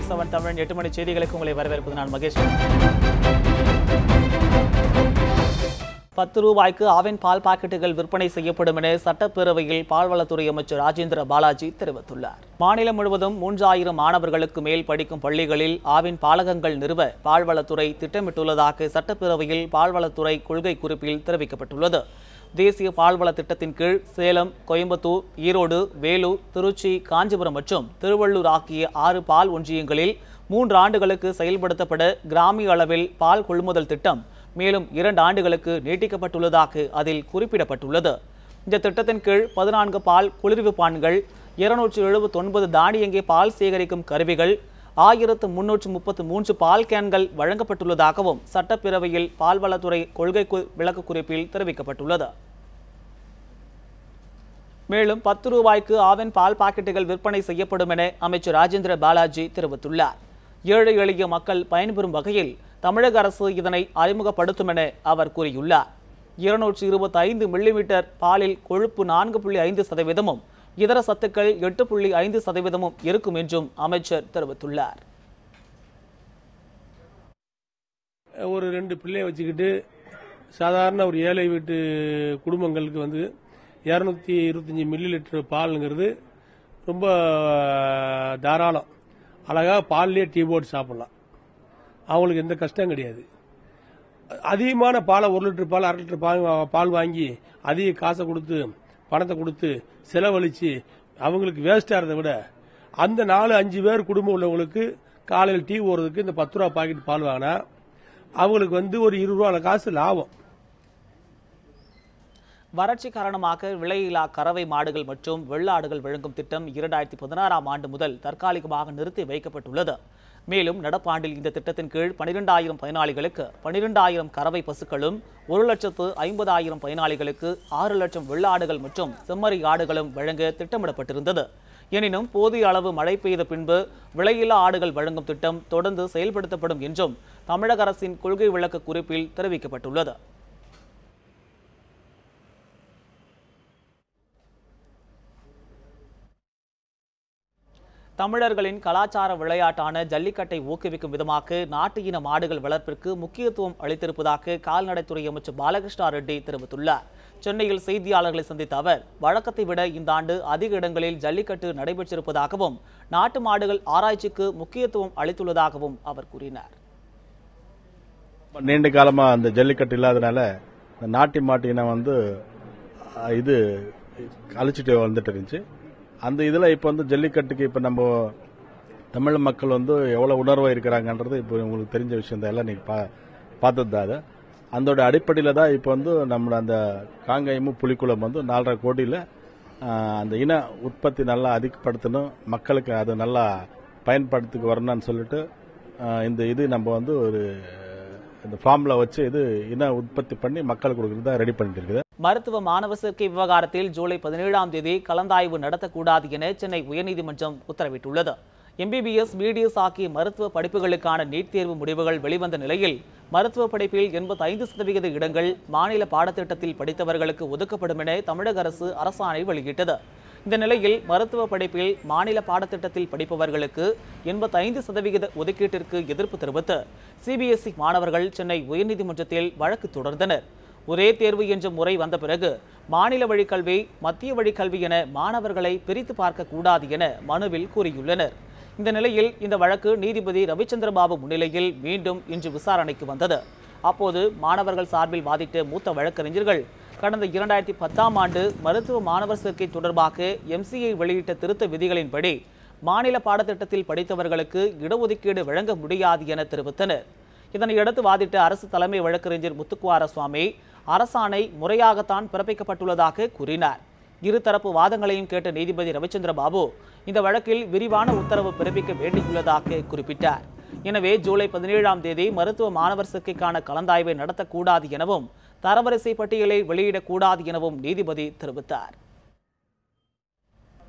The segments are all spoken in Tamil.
7 தமிழ் 8 மணி செய்திகளுக்கு உங்களை வரவேற்பது நான் மகேஷ். 10 ரூபாய்க்கு ஆவின் பால் பாக்கெட்டுகள் விற்பனை செய்யப்படும் என சட்டப்பேரவையில் பால்வளத்துறை அமைச்சர் ராஜேந்திர பாலாஜி தெரிவித்துள்ளார். மாநிலம் முழுவதும் 3000 மாணவர்களுக்கு மேல் படிக்கும் பள்ளிகளில் ஆவின் பாலகங்கள் நிறுவ பால்வளத்துறை திட்டமிட்டுள்ளதாக சட்டப்பேரவையில் பால்வளத்துறை கொள்கை குறிப்பில் தெரிவிக்கப்பட்டுள்ளது. தேசிய பால்வள திட்டத்தின் கீழ் சேலம், கோயம்புத்தூர், ஈரோடு, வேலூர், திருச்சி, காஞ்சிபுரம் மற்றும் திருவள்ளூர் ஆகிய 6 பால் ஒன்றியங்களில் 3 ஆண்டுகளுக்கு செயல்படுத்தப்பட கிராமிய அளவில் பால் கொள்முதல் திட்டம் மேலும் 2 ஆண்டுகளுக்கு நீட்டிக்கப்பட்டுள்ளதாக அதில் குறிப்பிடப்பட்டுள்ளது. இந்த திட்டத்தின் கீழ் 14 பால் குளிர்விப்பான்கள், 279 தானியங்கி பால் சேகரிக்கும் கருவிகள், 1333 பால் கேன்கள் வழங்கப்பட்டுள்ளதாகவும் சட்டப்பேரவையில் பால்வளத்துறை கொள்கை விளக்க குறிப்பில் தெரிவிக்கப்பட்டுள்ளது. மேலும் 10 ரூபாய்க்கு ஆவின் பால் பாக்கெட்டுகள் விற்பனை செய்யப்படும் என அமைச்சர் ராஜேந்திர பாலாஜி தெரிவித்துள்ளார். ஏழை எளிய மக்கள் பயன்பெறும் வகையில் தமிழக அரசு இதனை அறிமுகப்படுத்தும் என அவர் கூறியுள்ளார். 225 மில்லிமீட்டர் பாலில் கொழுப்பு 4.5%, இதர சத்துக்கள் 8.5% இருக்கும் என்றும் அமைச்சர் தெரிவித்துள்ளார். ஒரு 2 பிள்ளையை வச்சுக்கிட்டு சாதாரண ஒரு ஏழை வீட்டு குடும்பங்களுக்கு 225 மில்லி லிட்டர் பால்ங்கிறது ரொம்ப தாராளம். அழகாக பால்லேயே டீ போட்டு சாப்பிடலாம். அவங்களுக்கு எந்த கஷ்டம் கிடையாது. அதிகமான பாலை 1 லிட்டர் பால் 1/2 லிட்டர் பால் வாங்கி அதிக காசை கொடுத்து பணத்தை கொடுத்து செலவழித்து அவங்களுக்கு வேஸ்ட் ஆகிறத விட அந்த 4-5 பேர் குடும்பம் உள்ளவங்களுக்கு காலையில் டீ போடுறதுக்கு இந்த 10 ரூபா பாக்கெட் பால் வாங்கினா அவங்களுக்கு ஒரு 20 ரூபா காசு லாபம். வறட்சி காரணமாக விலையில்லா கறவை மாடுகள் மற்றும் வெள்ளாடுகள் வழங்கும் திட்டம் 2016ஆம் ஆண்டு முதல் தற்காலிகமாக நிறுத்தி வைக்கப்பட்டுள்ளது. மேலும் நடப்பாண்டில் இந்த திட்டத்தின் கீழ் 12,000 பயனாளிகளுக்கு 12,000 கறவை பசுக்களும் 1,50,000 பயனாளிகளுக்கு 6 லட்சம் வெள்ளாடுகள் மற்றும் செம்மறி ஆடுகளும் வழங்க திட்டமிடப்பட்டிருந்தது. எனினும் போதிய அளவு மழை பெய்த பின்பு விலையில்லா ஆடுகள் வழங்கும் திட்டம் தொடர்ந்து செயல்படுத்தப்படும் என்றும் தமிழக அரசின் கொள்கை விளக்க குறிப்பில் தெரிவிக்கப்பட்டுள்ளது. தமிழர்களின் கலாச்சார விளையாட்டான ஜல்லிக்கட்டை ஊக்குவிக்கும் விதமாக நாட்டு இன மாடுகள் வளர்ப்பிற்கு முக்கியத்துவம் அளித்திருப்பதாக கால்நடைத்துறை அமைச்சர் பாலகிருஷ்ணா ரெட்டி தெரிவித்துள்ளார். சென்னையில் செய்தியாளர்களை சந்தித்த அவர் வழக்கத்தை விட இந்த ஆண்டு அதிக இடங்களில் ஜல்லிக்கட்டு நடைபெற்றிருப்பதாகவும் நாட்டு மாடுகள் ஆராய்ச்சிக்கு முக்கியத்துவம் அளித்துள்ளதாகவும் அவர் கூறினார். நீண்ட காலமா அந்த ஜல்லிக்கட்டு இல்லாதனால நாட்டு மாட்டு இனம் இது அழிச்சிட்டு வந்துட்டு இருந்துச்சு. அந்த இதில் இப்போ ஜல்லிக்கட்டுக்கு இப்போ நம்ம தமிழ் மக்கள் எவ்வளோ உணர்வாக இருக்கிறாங்கன்றது இப்போ உங்களுக்கு தெரிஞ்ச விஷயம் தான், எல்லாம் நீங்கள் பார்த்தது தான். அது அதோட அடிப்படையில் தான் இப்போ நம்மளோட அந்த காங்கயமும் புலிக்குளம் 4.5 கோடியில் அந்த இன உற்பத்தி நல்லா அதிகப்படுத்தணும், மக்களுக்கு அது நல்லா பயன்படுத்திக்கு வரணும்னு சொல்லிட்டு இது நம்ம ஒரு இந்த ஃபார்ம்ல வச்சு இது இன உற்பத்தி பண்ணி மக்களுக்கு கொடுக்கறதா ரெடி பண்ணிட்டு இருக்குது. மருத்துவ மாணவர் சேர்க்கை விவகாரத்தில் ஜூலை 17ஆம் தேதி கலந்தாய்வு நடத்தக்கூடாது என சென்னை உயர்நீதிமன்றம் உத்தரவிட்டுள்ளது. MBBS, BDS ஆகிய மருத்துவ படிப்புகளுக்கான நீட் தேர்வு முடிவுகள் வெளிவந்த நிலையில் மருத்துவ படிப்பில் 85% இடங்கள் மாநில பாடத்திட்டத்தில் படித்தவர்களுக்கு ஒதுக்கப்படும் என தமிழக அரசு அரசாணை வெளியிட்டது. இந்த நிலையில் மருத்துவ படிப்பில் மாநில பாடத்திட்டத்தில் படிப்பவர்களுக்கு 85% ஒதுக்கீட்டிற்கு எதிர்ப்பு தெரிவித்து CBSE மாணவர்கள் சென்னை உயர்நீதிமன்றத்தில் வழக்கு தொடர்ந்தனர். ஒரே தேர்வு என்ற முறை வந்த பிறகு மாநில வழிக்கல்வி, மத்திய வழிக்கல்வி என மாணவர்களை பிரித்து பார்க்க கூடாது என மனுவில் கூறியுள்ளனர். இந்த நிலையில் இந்த வழக்கு நீதிபதி ரவிச்சந்திரபாபு முன்னிலையில் மீண்டும் இன்று விசாரணைக்கு வந்தது. அப்போது மாணவர்கள் சார்பில் வாதிட்ட மூத்த வழக்கறிஞர்கள் கடந்த 2010ஆம் ஆண்டு மருத்துவ மாணவர் சேர்க்கை தொடர்பாக MCI வெளியிட்ட திருத்த விதிகளின்படி மாநில பாடத்திட்டத்தில் படித்தவர்களுக்கு இடஒதுக்கீடு வழங்க முடியாது என தெரிவித்தனர். இதனையடுத்து வாதிட்ட அரசு தலைமை வழக்கறிஞர் முத்துக்குமாரசுவாமி அரசாணை முறையாகத்தான் பிறப்பிக்கப்பட்டுள்ளதாக கூறினார். இருதரப்பு வாதங்களையும் கேட்ட நீதிபதி ரவிச்சந்திரபாபு இந்த வழக்கில் விரிவான உத்தரவு பிறப்பிக்க வேண்டியுள்ளதாக குறிப்பிட்டார். எனவே ஜூலை 17ஆம் தேதி மருத்துவ மாணவர் சேர்க்கைக்கான கலந்தாய்வை நடத்தக்கூடாது எனவும் தரவரிசை பட்டியலை வெளியிடக்கூடாது எனவும் நீதிபதி தெரிவித்தார்.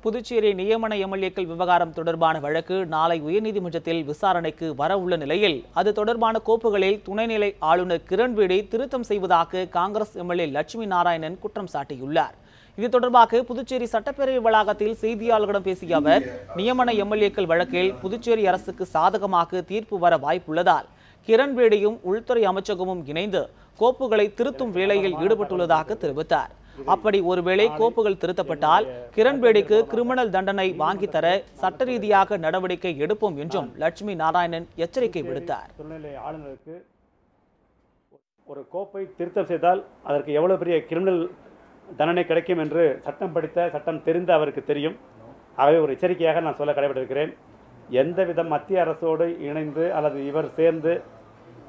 புதுச்சேரி நியமன MLAக்கள் விவகாரம் தொடர்பான வழக்கு நாளை உயர்நீதிமன்றத்தில் விசாரணைக்கு வரவுள்ள நிலையில் அது தொடர்பான கோப்புகளில் துணைநிலை ஆளுநர் கிரண்பேடி திருத்தம் செய்வதாக காங்கிரஸ் MLA லட்சுமி நாராயணன் குற்றம் சாட்டியுள்ளார். இது தொடர்பாக புதுச்சேரி சட்டப்பேரவை வளாகத்தில் செய்தியாளர்களிடம் பேசிய அவர், நியமன எம்எல்ஏக்கள் வழக்கில் புதுச்சேரி அரசுக்கு சாதகமாக தீர்ப்பு வர வாய்ப்புள்ளதால் கிரண்பேடியும் உள்துறை அமைச்சகமும் இணைந்து கோப்புகளை திருத்தும் வேலையில் ஈடுபட்டுள்ளதாக தெரிவித்தார். அப்படி ஒருவேளை கோப்புகள் திருத்தப்பட்டால் கிரண்பேடிக்கு கிரிமினல் தண்டனை வாங்கி தர சட்ட ரீதியாக நடவடிக்கை எடுப்போம் என்றும் லட்சுமி நாராயணன் எச்சரிக்கை விடுத்தார். துணைநிலை ஆளுநருக்கு ஒரு கோப்பை திருத்தம் செய்தால் அதற்கு எவ்வளவு பெரிய கிரிமினல் தண்டனை கிடைக்கும் என்று சட்டம் தெரிந்த அவருக்கு தெரியும். ஆகவே ஒரு எச்சரிக்கையாக நான் சொல்ல கடமைப்பட்டிருக்கிறேன். எந்தவித மத்திய அரசோடு இணைந்து அல்லது இவர் சேர்ந்து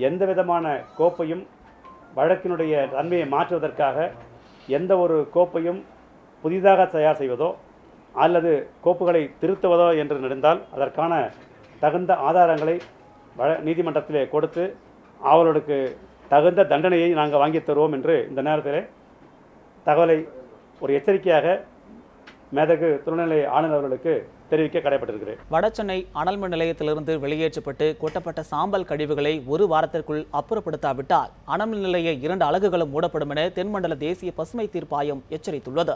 எந்த விதமான கோப்பையும் வழக்கினுடைய தன்மையை மாற்றுவதற்காக எந்த ஒரு கோப்பையும் புதிதாக தயார் செய்வதோ அல்லது கோப்புகளை திருத்துவதோ என்று நடந்தால் அதற்கான தகுந்த ஆதாரங்களை நீதிமன்றத்திலே கொடுத்து அவர்களுக்கு தகுந்த தண்டனையை நாங்கள் வாங்கி தருவோம் என்று இந்த நேரத்தில் தகவலை ஒரு எச்சரிக்கையாக மேதகு துணைநிலை ஆளுநர் அவர்களுக்கு தெரிவிக்க கடமைப்பட்டிருக்கிறேன். வடசென்னை அனல்மின் நிலையத்திலிருந்து வெளியேற்றப்பட்டு கொட்டப்பட்ட சாம்பல் கழிவுகளை ஒரு வாரத்திற்குள் அப்புறப்படுத்தாவிட்டால் அனல்மின் நிலைய 2 அலகுகளும் மூடப்படும் என தென்மண்டல தேசிய பசுமை தீர்ப்பாயம் எச்சரித்துள்ளது.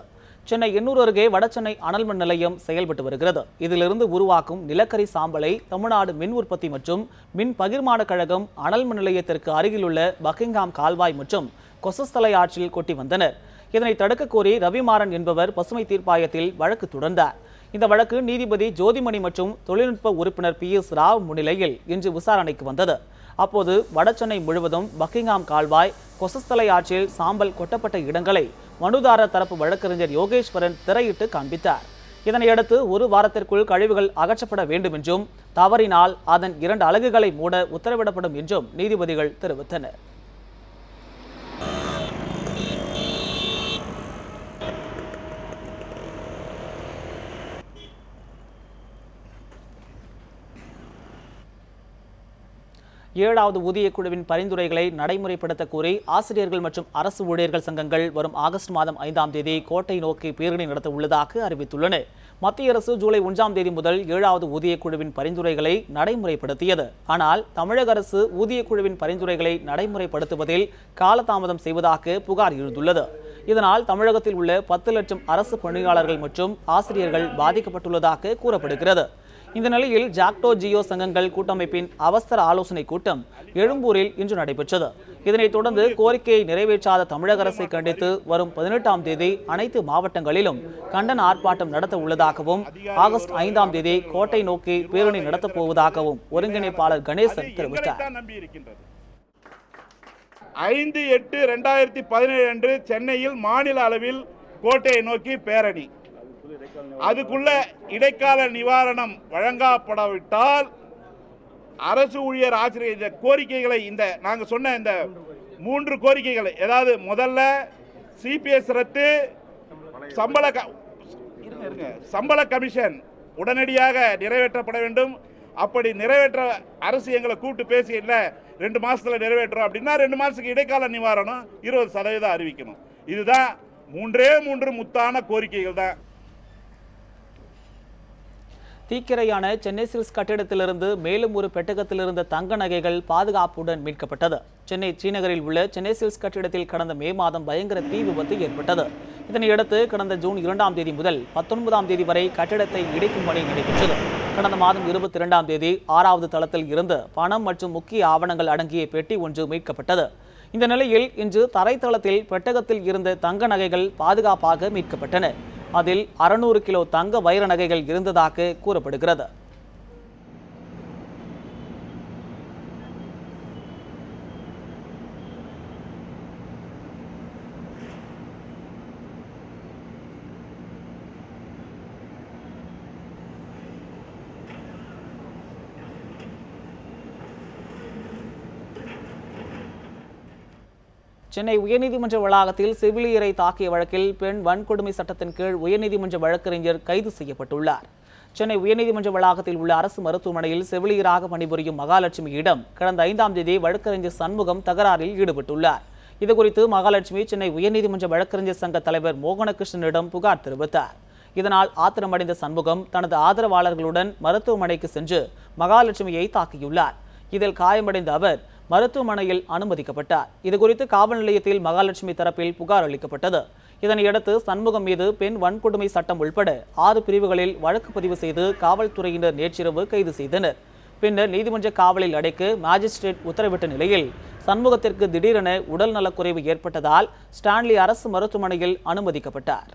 சென்னை எண்ணூர் அருகே வடசென்னை அனல்மின் நிலையம் செயல்பட்டு வருகிறது. இதிலிருந்து உருவாக்கும் நிலக்கரி சாம்பலை தமிழ்நாடு மின் உற்பத்தி மற்றும் மின் பகிர்மான கழகம் அனல்மின் நிலையத்திற்கு அருகிலுள்ள பக்கிங்ஹாம் கால்வாய் மற்றும் கொசஸ்தலை ஆற்றில் கொட்டி வந்தனர். இதனை தடுக்க கோரி ரவிமாறன் என்பவர் பசுமை தீர்ப்பாயத்தில் வழக்கு தொடர்ந்தார். இந்த வழக்கு நீதிபதி ஜோதிமணி மற்றும் தொழில்நுட்ப உறுப்பினர் PS ராவ் முன்னிலையில் இன்று விசாரணைக்கு வந்தது. அப்போது வடசென்னை முழுவதும் பக்கிங்ஹாம் கால்வாய், கொசஸ்தலை ஆற்றில் சாம்பல் கொட்டப்பட்ட இடங்களை மனுதாரர் தரப்பு வழக்கறிஞர் யோகேஸ்வரன் திரையிட்டு காண்பித்தார். இதனையடுத்து 1 வாரத்திற்குள் கழிவுகள் அகற்றப்பட வேண்டும் என்றும் தவறினால் அதன் 2 அலகுகளை மூட உத்தரவிடப்படும் என்றும் நீதிபதிகள் தெரிவித்தனர். ஏழாவது ஊதியக் குழுவின் பரிந்துரைகளை நடைமுறைப்படுத்த கோரி ஆசிரியர்கள் மற்றும் அரசு ஊழியர்கள் சங்கங்கள் வரும் ஆகஸ்ட் மாதம் 5ஆம் தேதி கோட்டை நோக்கி பேரணி நடத்த உள்ளதாக அறிவித்துள்ளன. மத்திய அரசு ஜூலை 1ஆம் தேதி முதல் 7வது ஊதியக் குழுவின் பரிந்துரைகளை நடைமுறைப்படுத்தியது. ஆனால் தமிழக அரசு ஊதியக் குழுவின் பரிந்துரைகளை நடைமுறைப்படுத்துவதில் காலதாமதம் செய்வதாக புகார் எழுந்துள்ளது. இதனால் தமிழகத்தில் உள்ள 10 லட்சம் அரசு பணியாளர்கள் மற்றும் ஆசிரியர்கள் பாதிக்கப்பட்டுள்ளதாக கூறப்படுகிறது. இந்த நிலையில் ஜாக்டோ ஜியோ சங்கங்கள் கூட்டமைப்பின் அவசர ஆலோசனை கூட்டம் எழும்பூரில் இன்று நடைபெற்றது. இதனைத் தொடர்ந்து கோரிக்கையை நிறைவேற்றாத தமிழக அரசை கண்டித்து வரும் 18ஆம் தேதி அனைத்து மாவட்டங்களிலும் கண்டன ஆர்ப்பாட்டம் நடத்த உள்ளதாகவும் ஆகஸ்ட் 5ஆம் தேதி கோட்டை நோக்கி பேரணி நடத்தப் போவதாகவும் ஒருங்கிணைப்பாளர் கணேசன் தெரிவித்தார். 5/8/2017 அன்று சென்னையில் மாநில அளவில் கோட்டையை நோக்கி பேரணி. அதுக்குள்ள இடைக்கால நிவாரணம் வழங்கப்படாவிட்டால் அரசு ஊழியர் ஆசிரியர் இந்த கோரிக்கைகளை நாங்க சொன்ன இந்த 3 கோரிக்கைகளை, அதாவது முதல்ல சிபிஎஸ் ரத்து, சம்பள கமிஷன் உடனடியாக நிறைவேற்றப்பட வேண்டும். அப்படி நிறைவேற்ற அரசு எங்களை கூப்பிட்டு பேசி இல்ல 2 மாசத்துல நிறைவேற்றோம் அப்படின்னா 2 மாசத்துக்கு இடைக்கால நிவாரணம் 20% அறிவிக்கணும். இதுதான் 3 முத்தான கோரிக்கைகள் தான். தீக்கிரையான சென்னை சில்க்ஸ் கட்டிடத்திலிருந்து மேலும் ஒரு பெட்டகத்தில் இருந்த தங்க நகைகள் பாதுகாப்புடன் மீட்கப்பட்டது. சென்னை ஸ்ரீநகரில் உள்ள சென்னை சில்க்ஸ் கட்டிடத்தில் கடந்த மே மாதம் பயங்கர தீ விபத்து ஏற்பட்டது. இதனையடுத்து கடந்த ஜூன் 2ஆம் தேதி முதல் 19ஆம் தேதி வரை கட்டிடத்தை இடிக்கும் பணி நடைபெற்றது. கடந்த மாதம் 22ஆம் தேதி 6வது தளத்தில் இருந்து பணம் மற்றும் முக்கிய ஆவணங்கள் அடங்கிய பெட்டி ஒன்று மீட்கப்பட்டது. இந்த நிலையில் இன்று தரைத்தளத்தில் பெட்டகத்தில் இருந்த தங்க நகைகள் பாதுகாப்பாக மீட்கப்பட்டன. அதில் 600 கிலோ தங்க வைர நகைகள் இருந்ததாக கூறப்படுகிறது. சென்னை உயர்நீதிமன்ற வளாகத்தில் செவிலியரை தாக்கிய வழக்கில் பெண் வன்கொடுமை சட்டத்தின் கீழ் உயர்நீதிமன்ற வழக்கறிஞர் கைது செய்யப்பட்டுள்ளார். சென்னை உயர்நீதிமன்ற வளாகத்தில் உள்ள அரசு மருத்துவமனையில் செவிலியராக பணிபுரியும் மகாலட்சுமியிடம் கடந்த 5ஆம் தேதி வழக்கறிஞர் சண்முகம் தகராறில் ஈடுபட்டுள்ளார். இதுகுறித்து மகாலட்சுமி சென்னை உயர்நீதிமன்ற வழக்கறிஞர் சங்க தலைவர் மோகனகிருஷ்ணனிடம் புகார் தெரிவித்தார். இதனால் ஆத்திரமடைந்த சண்முகம் தனது ஆதரவாளர்களுடன் மருத்துவமனைக்கு சென்று மகாலட்சுமியை தாக்கியுள்ளார். இதில் காயமடைந்த அவர் மருத்துவமனையில் அனுமதிக்கப்பட்டார். இதுகுறித்து காவல் நிலையத்தில் மகாலட்சுமி தரப்பில் புகார் அளிக்கப்பட்டது. இதனையடுத்து சண்முகம் மீது பெண் வன்கொடுமை சட்டம் உள்பட 6 பிரிவுகளில் வழக்கு பதிவு செய்து காவல்துறையினர் நேற்றிரவு கைது செய்தனர். பின்னர் நீதிமன்ற காவலில் அடைக்க மாஜிஸ்ட்ரேட் உத்தரவிட்ட நிலையில் சண்முகத்திற்கு திடீரென உடல் நலக்குறைவு ஏற்பட்டதால் ஸ்டான்லி அரசு மருத்துவமனையில் அனுமதிக்கப்பட்டார்.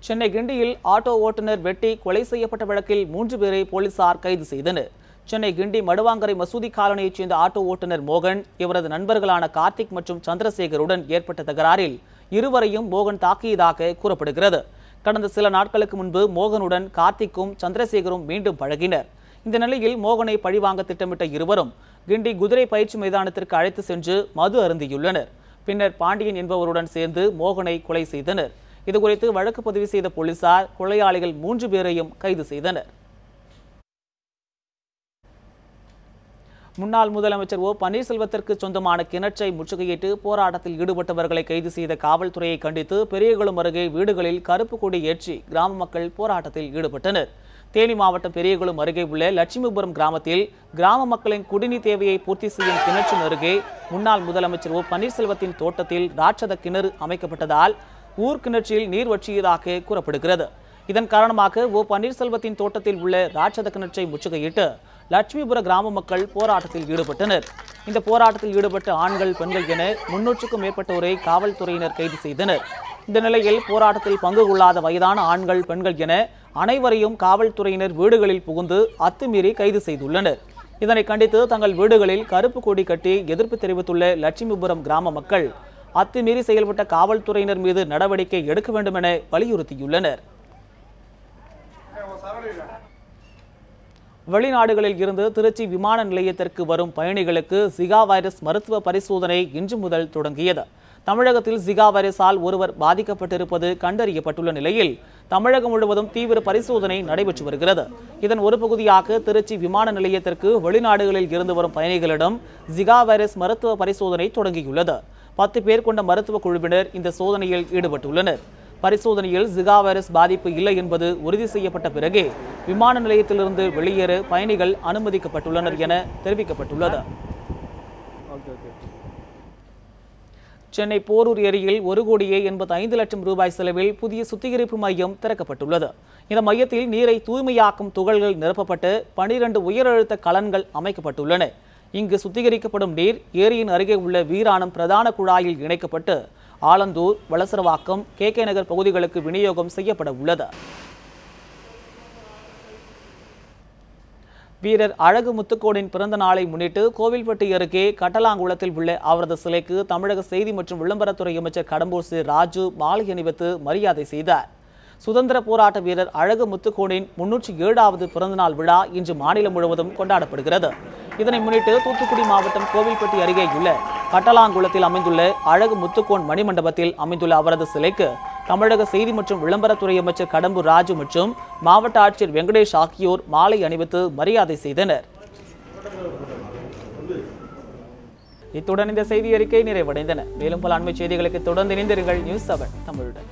சென்னை கிண்டியில் ஆட்டோ ஓட்டுநர் வெட்டி கொலை செய்யப்பட்ட வழக்கில் 3 பேரை போலீசார் கைது செய்தனர். சென்னை கிண்டி மடுவாங்கரை மசூதி காலனியைச் சேர்ந்த ஆட்டோ ஓட்டுநர் மோகன், இவரது நண்பர்களான கார்த்திக் மற்றும் சந்திரசேகருடன் ஏற்பட்ட தகராறில் இருவரையும் மோகன் தாக்கியதாக கூறப்படுகிறது. கடந்த சில நாட்களுக்கு முன்பு மோகனுடன் கார்த்திக்கும் சந்திரசேகரும் மீண்டும் பழகினர். இந்த நிலையில் மோகனை பழிவாங்க திட்டமிட்ட இருவரும் கிண்டி குதிரை பயிற்சி மைதானத்திற்கு அழைத்து சென்று மது அருந்தியுள்ளனர். பின்னர் பாண்டியன் என்பவருடன் சேர்ந்து மோகனை கொலை செய்தனர். இதுகுறித்து வழக்கு பதிவு செய்த போலீசார் கொலையாளிகள் 3 பேரையும் கைது செய்தனர். முன்னாள் முதலமைச்சர் ஓ பன்னீர்செல்வத்திற்கு சொந்தமான கிணற்றை முற்றுகையிட்டு போராட்டத்தில் ஈடுபட்டவர்களை கைது செய்த காவல்துறையை கண்டித்து பெரியகுளம் அருகே வீடுகளில் கருப்பு கொடி ஏற்றி கிராம மக்கள் போராட்டத்தில் ஈடுபட்டனர். தேனி மாவட்டம் பெரியகுளம் அருகே உள்ள லட்சுமிபுரம் கிராமத்தில் கிராம மக்களின் குடிநீர் தேவையை பூர்த்தி செய்யும் கிணற்றின் அருகே முன்னாள் முதலமைச்சர் ஓ பன்னீர்செல்வத்தின் தோட்டத்தில் ராட்சத கிணறு அமைக்கப்பட்டதால் ஊர் கிணற்றில் நீர் வற்றியதாக கூறப்படுகிறது. இதன் காரணமாக ஓ பன்னீர்செல்வத்தின் தோட்டத்தில் உள்ள ராட்சத கிணற்றை முற்றுகையிட்டு லட்சுமிபுர கிராம மக்கள் போராட்டத்தில் ஈடுபட்டனர். இந்த போராட்டத்தில் ஈடுபட்ட ஆண்கள், பெண்கள் என 300க்கும் மேற்பட்டோரை காவல்துறையினர் கைது செய்தனர். இந்த நிலையில் போராட்டத்தில் பங்கு கொள்ளாத வயதான ஆண்கள், பெண்கள் என அனைவரையும் காவல்துறையினர் வீடுகளில் புகுந்து அத்துமீறி கைது செய்துள்ளனர். இதனை கண்டித்து தங்கள் வீடுகளில் கருப்பு கொடி கட்டி எதிர்ப்பு தெரிவித்துள்ள லட்சுமிபுரம் கிராம மக்கள் அத்துமீறி செயல்பட்ட காவல்துறையினர் மீது நடவடிக்கை எடுக்க வேண்டும் என வலியுறுத்தியுள்ளனர். வெளிநாடுகளில் இருந்து திருச்சி விமான நிலையத்திற்கு வரும் பயணிகளுக்கு ஜிகா வைரஸ் மருத்துவ பரிசோதனை இன்று முதல் தொடங்கியது. தமிழகத்தில் ஜிகா வைரஸால் ஒருவர் பாதிக்கப்பட்டிருப்பது கண்டறியப்பட்டுள்ள நிலையில் தமிழகம் முழுவதும் தீவிர பரிசோதனை நடைபெற்று வருகிறது. இதன் ஒரு பகுதியாக திருச்சி விமான நிலையத்திற்கு வெளிநாடுகளில் இருந்து வரும் பயணிகளிடம் ஜிகா வைரஸ் மருத்துவ பரிசோதனை தொடங்கியுள்ளது. 10 பேர் கொண்ட மருத்துவ குழுவினர் இந்த சோதனையில் ஈடுபட்டுள்ளனர். பரிசோதனையில் ஜிகா வைரஸ் பாதிப்பு இல்லை என்பது உறுதி செய்யப்பட்ட பிறகே விமான நிலையத்திலிருந்து வெளியேற பயணிகள் அனுமதிக்கப்பட்டுள்ளனர் என தெரிவிக்கப்பட்டுள்ளது. சென்னை போரூர் ஏரியில் 1,85 லட்சம் ரூபாய் செலவில் புதிய சுத்திகரிப்பு மையம் திறக்கப்பட்டுள்ளது. இந்த மையத்தில் நீரை தூய்மையாக்கும் துகள்கள் நிரப்பப்பட்டு 12 உயரழுத்த கலன்கள் அமைக்கப்பட்டுள்ளன. இங்கு சுத்திகரிக்கப்படும் நீர் ஏரியின் அருகே உள்ள வீராணம் பிரதான குழாயில் இணைக்கப்பட்டு ஆலந்தூர், வளசரவாக்கம், KK நகர் பகுதிகளுக்கு விநியோகம் செய்யப்பட உள்ளது. வீரர் அழகு முத்துக்கோனின் பிறந்த நாளை முன்னிட்டு கோவில்பட்டி அருகே கட்டலாங்குளத்தில் உள்ள அவரது சிலைக்கு தமிழக செய்தி மற்றும் விளம்பரத்துறை அமைச்சர் கடம்பூர் சி. ராஜு மாலை அணிவித்து மரியாதை செய்தார். சுதந்திர போராட்ட வீரர் அழகு முத்துக்கோனின் 307வது பிறந்தநாள் விழா இன்று மாநிலம் முழுவதும் கொண்டாடப்படுகிறது. இதனை முன்னிட்டு தூத்துக்குடி மாவட்டம் கோவில்பட்டி அருகே உள்ள கட்டலாங்குளத்தில் அமைந்துள்ள அழகு முத்துக்கோன் மணிமண்டபத்தில் அமைந்துள்ள அவரது சிலைக்கு தமிழக செய்தி மற்றும் விளம்பரத்துறை அமைச்சர் கடம்பூர் ராஜு மற்றும் மாவட்ட ஆட்சியர் வெங்கடேஷ் ஆகியோர் மாலை அணிவித்து மரியாதை செய்தனர். இத்துடன் இந்த செய்தி அறிக்கை நிறைவடைந்தன. மேலும் பல அண்மை செய்திகளுக்கு தொடர்ந்து இணைந்திருங்கள் நியூஸ் 7 தமிழுடன்.